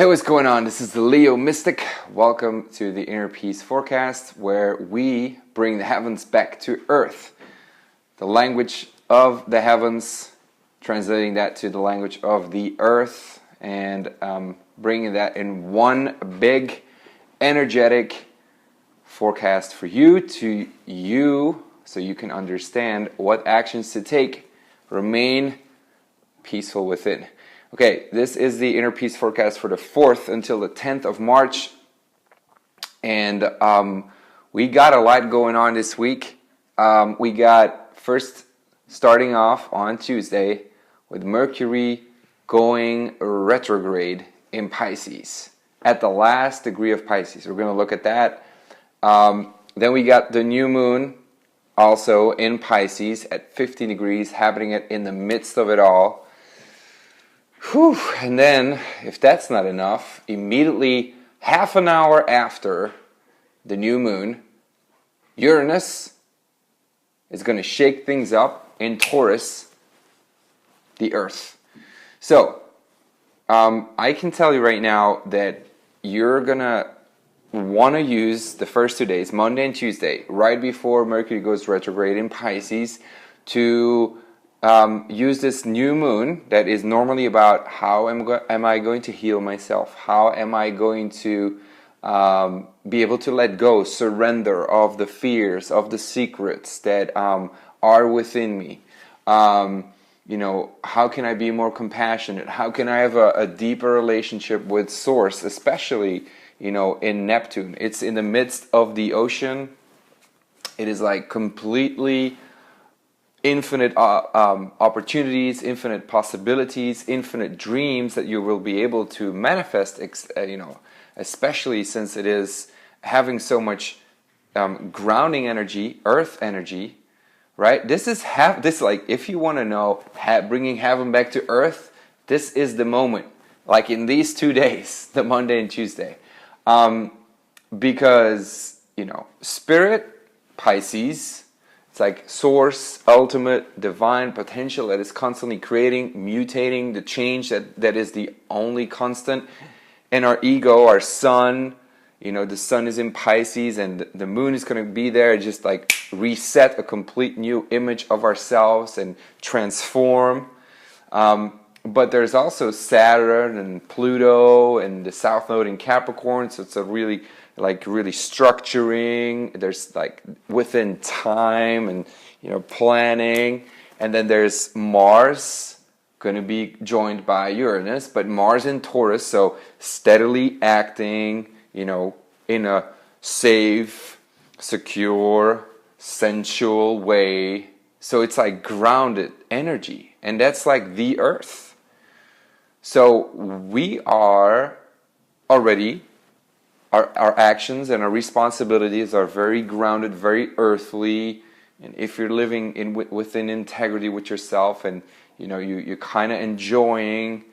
Hey, what's going on? This is the Leo Mystic. Welcome to the Inner Peace Forecast, where we bring the heavens back to Earth. The language of the heavens, translating that to the language of the Earth, and bringing that in one big, energetic forecast for you, so you can understand what actions to take. Remain peaceful within. Okay, this is the Inner Peace Forecast for the 4th until the 10th of March. And we got a lot going on this week. We got first starting off on Tuesday with Mercury going retrograde in Pisces at the last degree of Pisces. We're going to look at that. Then we got the new moon also in Pisces at 50 degrees, happening in the midst of it all. Whew. And then, if that's not enough, immediately half an hour after the new moon, Uranus is going to shake things up in Taurus, the Earth. So, I can tell you right now that you're going to want to use the first 2 days, Monday and Tuesday, right before Mercury goes retrograde in Pisces, to use this new moon that is normally about how am I going to heal myself? How am I going to be able to let go, surrender of the fears, of the secrets that are within me? You know, how can I be more compassionate? How can I have a deeper relationship with Source, especially, you know, in Neptune? It's in the midst of the ocean. It is like completely infinite opportunities, infinite possibilities, infinite dreams that you will be able to manifest, you know, especially since it is having so much grounding energy, earth energy, right? This is like, if you want to know, bringing heaven back to earth, this is the moment, like in these 2 days, the Monday and Tuesday, because, you know, Spirit, Pisces, it's like source, ultimate, divine potential that is constantly creating, mutating, the change that is the only constant. And our ego, our sun, you know, the sun is in Pisces and the moon is going to be there, just like reset a complete new image of ourselves and transform. But there's also Saturn and Pluto and the South Node in Capricorn, so it's a really structuring. There's like within time and, you know, planning. And then there's Mars going to be joined by Uranus, but Mars in Taurus, so steadily acting, you know, in a safe, secure, sensual way. So it's like grounded energy, and that's like the Earth. So we are already, our actions and our responsibilities are very grounded, very earthly. And if you're living within integrity with yourself, and you know, you're kind of enjoying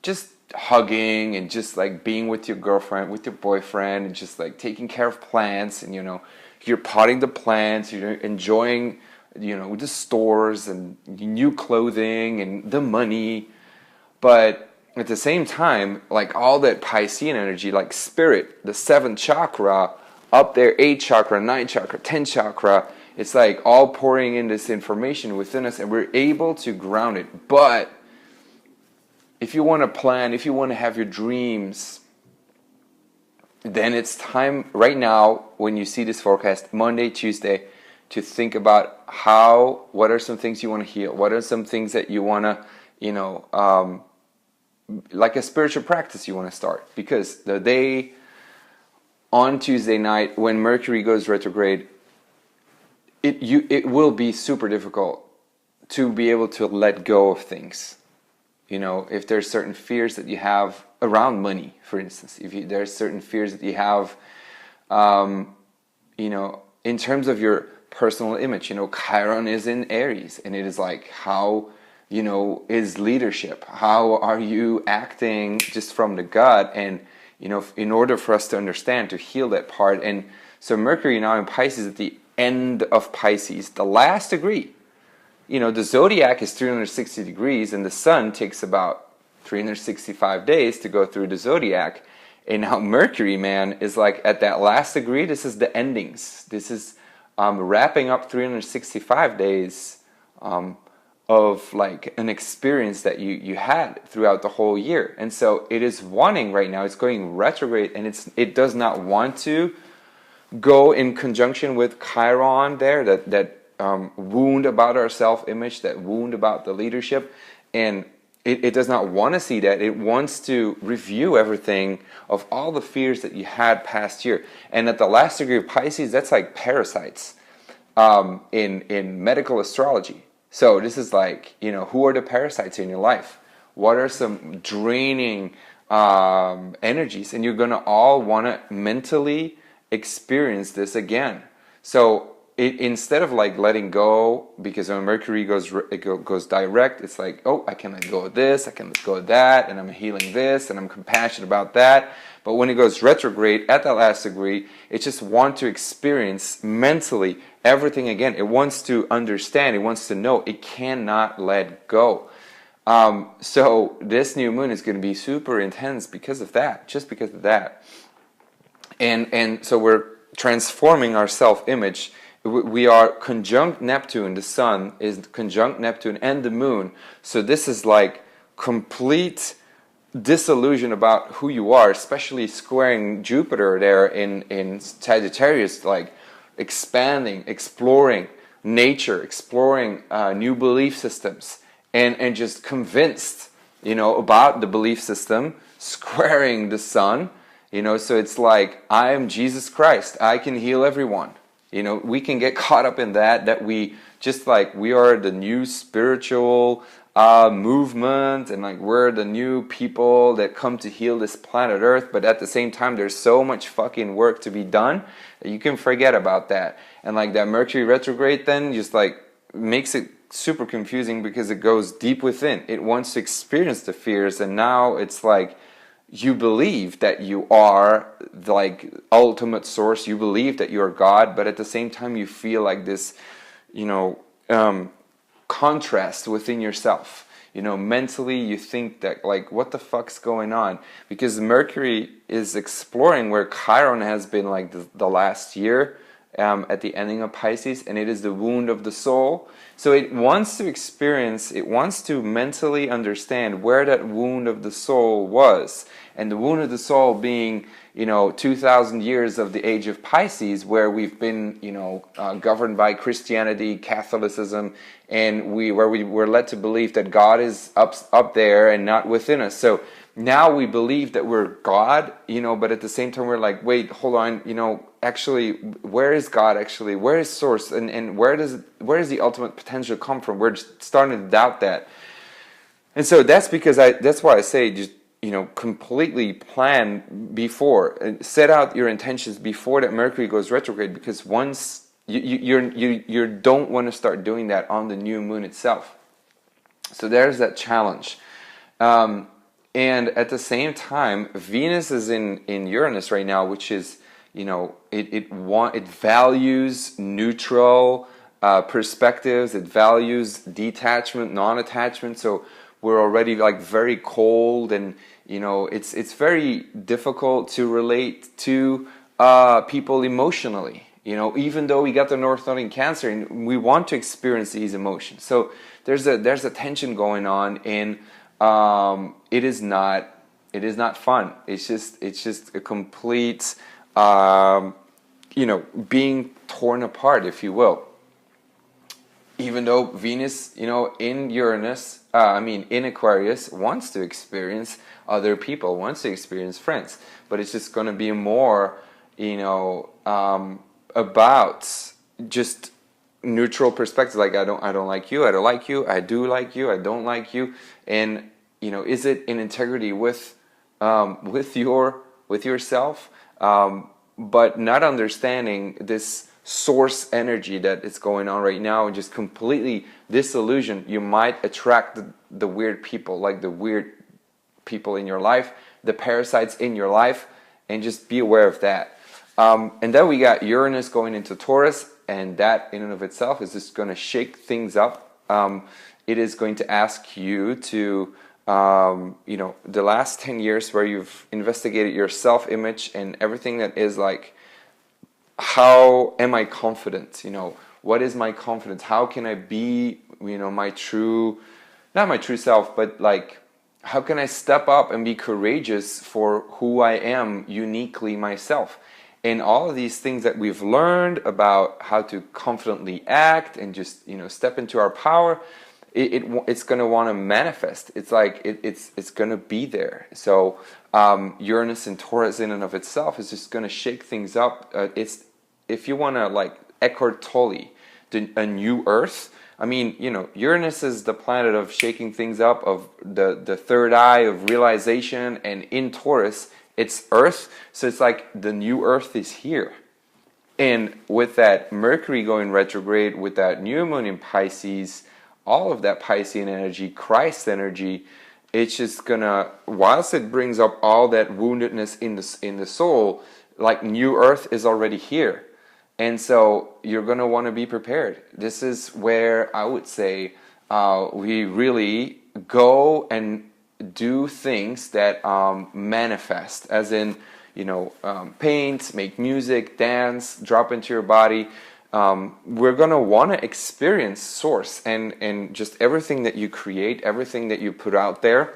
just hugging and just like being with your girlfriend, with your boyfriend, and just like taking care of plants, and you know, you're potting the plants, you're enjoying, you know, the stores and new clothing and the money. But at the same time, like all that Piscean energy, like spirit, the 7th chakra, up there, 8th chakra, 9th chakra, 10th chakra, it's like all pouring in this information within us, and we're able to ground it. But if you want to plan, if you want to have your dreams, then it's time right now, when you see this forecast, Monday, Tuesday, to think about what are some things you want to heal? What are some things that you want to, you know, like a spiritual practice you want to start? Because the day on Tuesday night when Mercury goes retrograde, it will be super difficult to be able to let go of things. You know, if there's certain fears that you have around money, for instance, there's certain fears that you have, you know, in terms of your personal image. You know, Chiron is in Aries, and it is like, how, you know, is leadership? How are you acting just from the gut? And, you know, in order for us to understand, to heal that part. And so Mercury now in Pisces at the end of Pisces, the last degree. You know, the zodiac is 360 degrees, and the sun takes about 365 days to go through the zodiac. And now Mercury, man, is like at that last degree. This is the endings. This is wrapping up 365 days of like an experience that you had throughout the whole year. And so it is wanting right now, it's going retrograde, and it does not want to go in conjunction with Chiron there, that wound about our self-image, that wound about the leadership. And it does not want to see that. It wants to review everything of all the fears that you had past year. And at the last degree of Pisces, that's like parasites in medical astrology. So this is like, who are the parasites in your life? What are some draining energies? And you're going to all want to mentally experience this again. So instead of like letting go, because when Mercury goes direct, it's like, oh, I can let go of this, I can let go of that, and I'm healing this, and I'm compassionate about that. But when it goes retrograde at that last degree, it just wants to experience mentally everything again. It wants to understand, it wants to know, it cannot let go. So this new moon is going to be super intense because of that, just because of that. And so we're transforming our self-image. We are conjunct Neptune. The sun is conjunct Neptune and the moon. So this is like complete disillusion about who you are, especially squaring Jupiter there in Sagittarius, like expanding, exploring nature, exploring new belief systems, and just convinced, about the belief system, squaring the sun, so it's like, I am Jesus Christ, I can heal everyone. We can get caught up in that we just like, we are the new spiritual movement, and like we're the new people that come to heal this planet Earth. But at the same time, there's so much fucking work to be done that you can forget about that. And like that Mercury retrograde then just like makes it super confusing, because it goes deep within. It wants to experience the fears, and now it's like, you believe that you are the like ultimate source, you believe that you're God, but at the same time you feel like this, contrast within yourself. Mentally you think that like, what the fuck's going on? Because Mercury is exploring where Chiron has been like the last year, at the ending of Pisces, and it is the wound of the soul. So it wants to experience, it wants to mentally understand where that wound of the soul was. And the wound of the soul being, 2,000 years of the age of Pisces, where we've been, governed by Christianity, Catholicism, and where we were led to believe that God is up there and not within us. So now we believe that we're God, but at the same time we're like, wait, hold on, actually, where is God actually? Where is source? And where does the ultimate potential come from? We're just starting to doubt that. And so that's why I say just, completely plan before, set out your intentions before that Mercury goes retrograde, because once you don't want to start doing that on the new moon itself. So there's that challenge. And at the same time, Venus is in Uranus right now, which is, it values neutral perspectives. It values detachment, non-attachment. So we're already like very cold, and it's very difficult to relate to people emotionally. Even though we got the North Node in Cancer, and we want to experience these emotions. So there's a tension going on, and it is not fun. It's just a complete being torn apart, if you will. Even though Venus, in Uranus, in Aquarius, wants to experience other people, wants to experience friends, but it's just going to be more, about just neutral perspective. Like, I don't like you, I don't like you, I do like you, I don't like you, and is it in integrity with yourself, but not understanding this source energy that is going on right now, and just completely disillusioned. You might attract the weird people, like the weird people in your life, the parasites in your life, and just be aware of that. And then we got Uranus going into Taurus, and that in and of itself is just going to shake things up. It is going to ask you to you know, the last 10 years where you've investigated your self-image and everything that is like, how am I confident? You know, what is my confidence? How can I be, you know, my true, not my true self, but like, how can I step up and be courageous for who I am uniquely myself? And all of these things that we've learned about how to confidently act and just, you know, step into our power, it's going to want to manifest. It's like it's going to be there. So Uranus and Taurus in and of itself is just going to shake things up. It's, if you want to, like Eckhart Tolle, a new Earth. I mean, you know, Uranus is the planet of shaking things up, of the third eye of realization, and in Taurus, it's Earth. So it's like the new Earth is here. And with that Mercury going retrograde, with that new moon in Pisces, all of that Piscean energy, Christ energy, it's just gonna, whilst it brings up all that woundedness in the soul, like new Earth is already here. And so you're going to want to be prepared. This is where I would say we really go and do things that manifest, as in, you know, paint, make music, dance, drop into your body. We're going to want to experience Source, and just everything that you create, everything that you put out there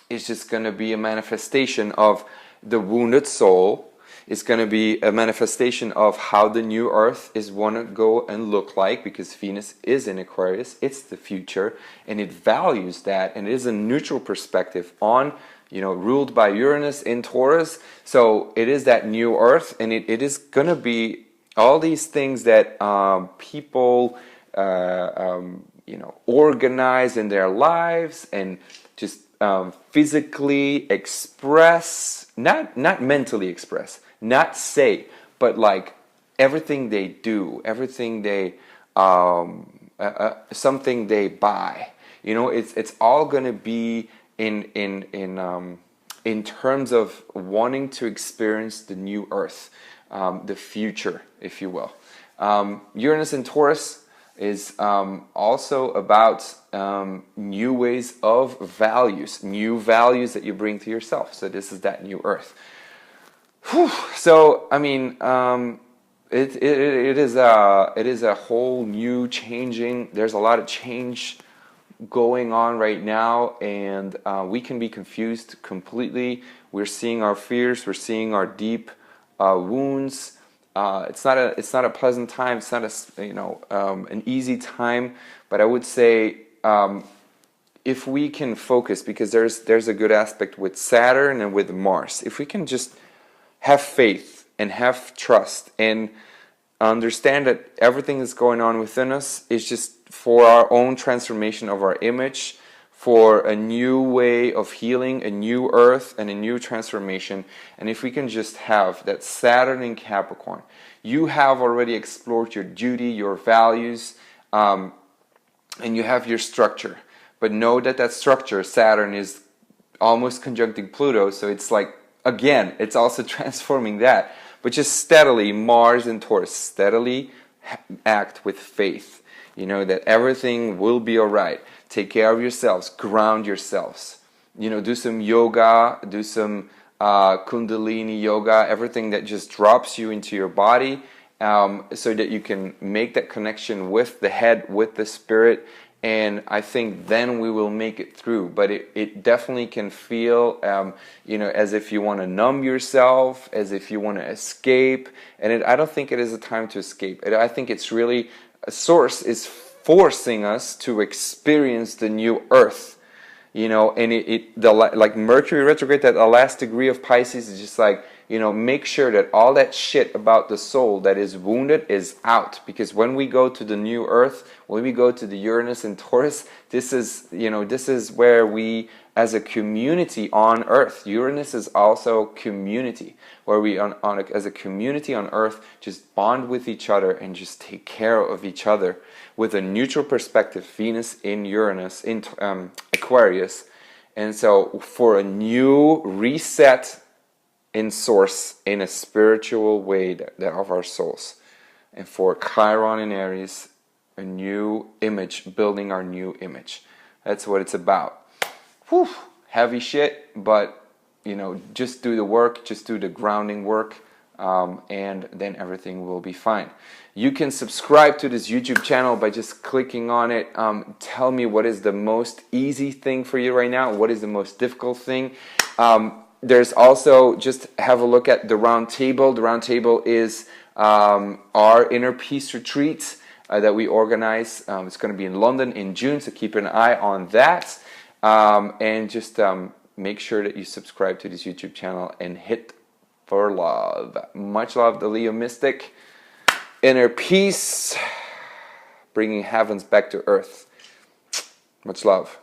is just going to be a manifestation of the wounded soul. It's going to be a manifestation of how the new Earth is want to go and look like, because Venus is in Aquarius. It's the future, and it values that, and it is a neutral perspective on, you know, ruled by Uranus in Taurus. So it is that new Earth, and it is going to be all these things that people, you know, organize in their lives and just physically express, not mentally express, not say, but like everything they do, everything they, something they buy, you know, it's all going to be in terms of wanting to experience the new Earth, the future, if you will. Uranus in Taurus is also about new ways of values, new values that you bring to yourself. So this is that new Earth. Whew. So I mean, it is a whole new changing. There's a lot of change going on right now, and we can be confused completely. We're seeing our fears. We're seeing our deep wounds. It's not a pleasant time. It's not an easy time. But I would say, if we can focus, because there's a good aspect with Saturn and with Mars. If we can just have faith and have trust and understand that everything that's going on within us is just for our own transformation of our image, for a new way of healing, a new Earth, and a new transformation. And if we can just have that Saturn in Capricorn, you have already explored your duty, your values, and you have your structure. But know that that structure, Saturn, is almost conjuncting Pluto, so it's like, again, it's also transforming that. But just steadily, Mars and Taurus, steadily act with faith. You know that everything will be all right. Take care of yourselves, ground yourselves. You know, do some yoga, do some Kundalini yoga, everything that just drops you into your body, so that you can make that connection with the head, with the spirit. And I think then we will make it through. But it definitely can feel, you know, as if you want to numb yourself, as if you want to escape. And I don't think it is a time to escape. I think it's really, a Source is forcing us to experience the new Earth. You know, and like Mercury retrograde, that last degree of Pisces is just like, you know, make sure that all that shit about the soul that is wounded is out. Because when we go to the new Earth, when we go to the Uranus and Taurus, this is, you know, this is where we, as a community on Earth, Uranus is also community, where we as a community on Earth just bond with each other and just take care of each other with a neutral perspective. Venus in Uranus, in Aquarius. And so for a new reset in Source, in a spiritual way that of our souls, and for Chiron in Aries, a new image, building our new image. That's what it's about. whew, heavy shit, but you know, just do the work, just do the grounding work, and then everything will be fine. You can subscribe to this YouTube channel by just clicking on it. Tell me what is the most easy thing for you right now, what is the most difficult thing. There's also, just have a look at the round table. The round table is our Inner Peace retreat that we organize. It's going to be in London in June, so keep an eye on that. And just make sure that you subscribe to this YouTube channel and hit for love. Much love, the Leo Mystic. Inner peace, bringing heavens back to earth. Much love.